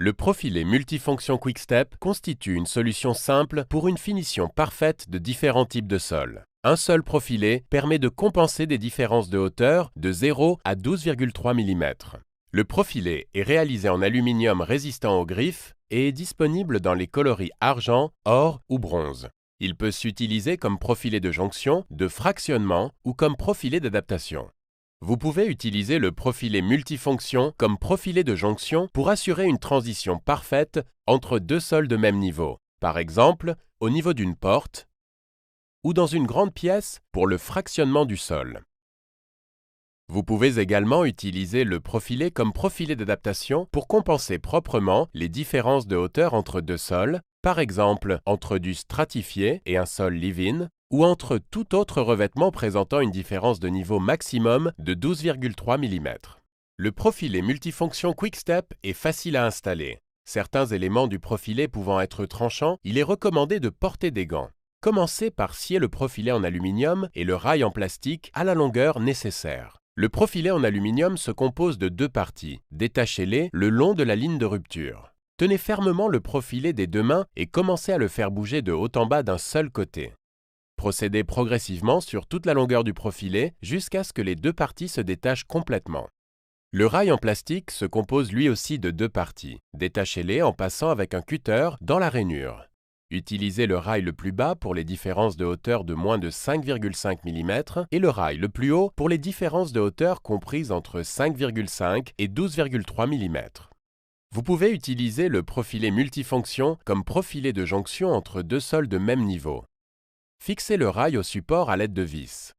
Le profilé multifonction QuickStep constitue une solution simple pour une finition parfaite de différents types de sols. Un seul profilé permet de compenser des différences de hauteur de 0 à 12,3 mm. Le profilé est réalisé en aluminium résistant aux griffes et est disponible dans les coloris argent, or ou bronze. Il peut s'utiliser comme profilé de jonction, de fractionnement ou comme profilé d'adaptation. Vous pouvez utiliser le profilé multifonction comme profilé de jonction pour assurer une transition parfaite entre deux sols de même niveau, par exemple au niveau d'une porte ou dans une grande pièce pour le fractionnement du sol. Vous pouvez également utiliser le profilé comme profilé d'adaptation pour compenser proprement les différences de hauteur entre deux sols, par exemple entre du stratifié et un sol live-in, ou entre tout autre revêtement présentant une différence de niveau maximum de 12,3 mm. Le profilé multifonction QuickStep est facile à installer. Certains éléments du profilé pouvant être tranchants, il est recommandé de porter des gants. Commencez par scier le profilé en aluminium et le rail en plastique à la longueur nécessaire. Le profilé en aluminium se compose de deux parties. Détachez-les le long de la ligne de rupture. Tenez fermement le profilé des deux mains et commencez à le faire bouger de haut en bas d'un seul côté. Procédez progressivement sur toute la longueur du profilé jusqu'à ce que les deux parties se détachent complètement. Le rail en plastique se compose lui aussi de deux parties. Détachez-les en passant avec un cutter dans la rainure. Utilisez le rail le plus bas pour les différences de hauteur de moins de 5,5 mm et le rail le plus haut pour les différences de hauteur comprises entre 5,5 et 12,3 mm. Vous pouvez utiliser le profilé multifonction comme profilé de jonction entre deux sols de même niveau. Fixez le rail au support à l'aide de vis.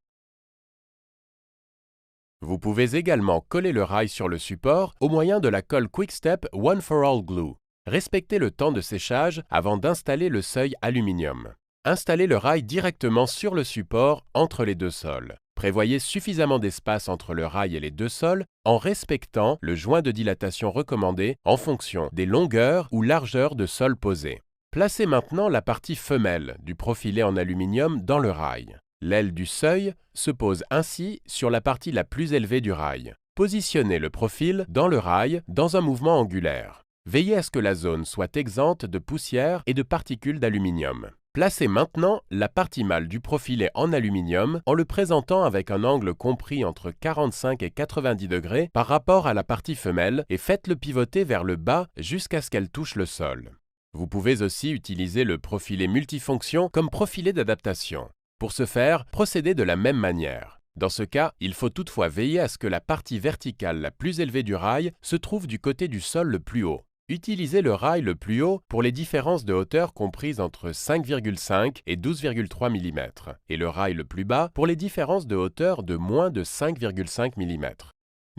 Vous pouvez également coller le rail sur le support au moyen de la colle QuickStep One for All Glue. Respectez le temps de séchage avant d'installer le seuil aluminium. Installez le rail directement sur le support entre les deux sols. Prévoyez suffisamment d'espace entre le rail et les deux sols en respectant le joint de dilatation recommandé en fonction des longueurs ou largeurs de sol posés. Placez maintenant la partie femelle du profilé en aluminium dans le rail. L'aile du seuil se pose ainsi sur la partie la plus élevée du rail. Positionnez le profil dans le rail dans un mouvement angulaire. Veillez à ce que la zone soit exempte de poussière et de particules d'aluminium. Placez maintenant la partie mâle du profilé en aluminium en le présentant avec un angle compris entre 45 et 90 degrés par rapport à la partie femelle et faites-le pivoter vers le bas jusqu'à ce qu'elle touche le sol. Vous pouvez aussi utiliser le profilé multifonction comme profilé d'adaptation. Pour ce faire, procédez de la même manière. Dans ce cas, il faut toutefois veiller à ce que la partie verticale la plus élevée du rail se trouve du côté du sol le plus haut. Utilisez le rail le plus haut pour les différences de hauteur comprises entre 5,5 et 12,3 mm et le rail le plus bas pour les différences de hauteur de moins de 5,5 mm.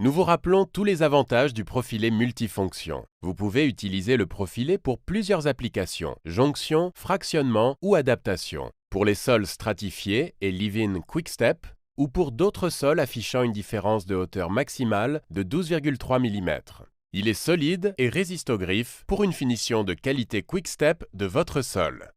Nous vous rappelons tous les avantages du profilé multifonction. Vous pouvez utiliser le profilé pour plusieurs applications, jonction, fractionnement ou adaptation, pour les sols stratifiés et live-in QuickStep, ou pour d'autres sols affichant une différence de hauteur maximale de 12,3 mm. Il est solide et résiste aux griffes pour une finition de qualité QuickStep de votre sol.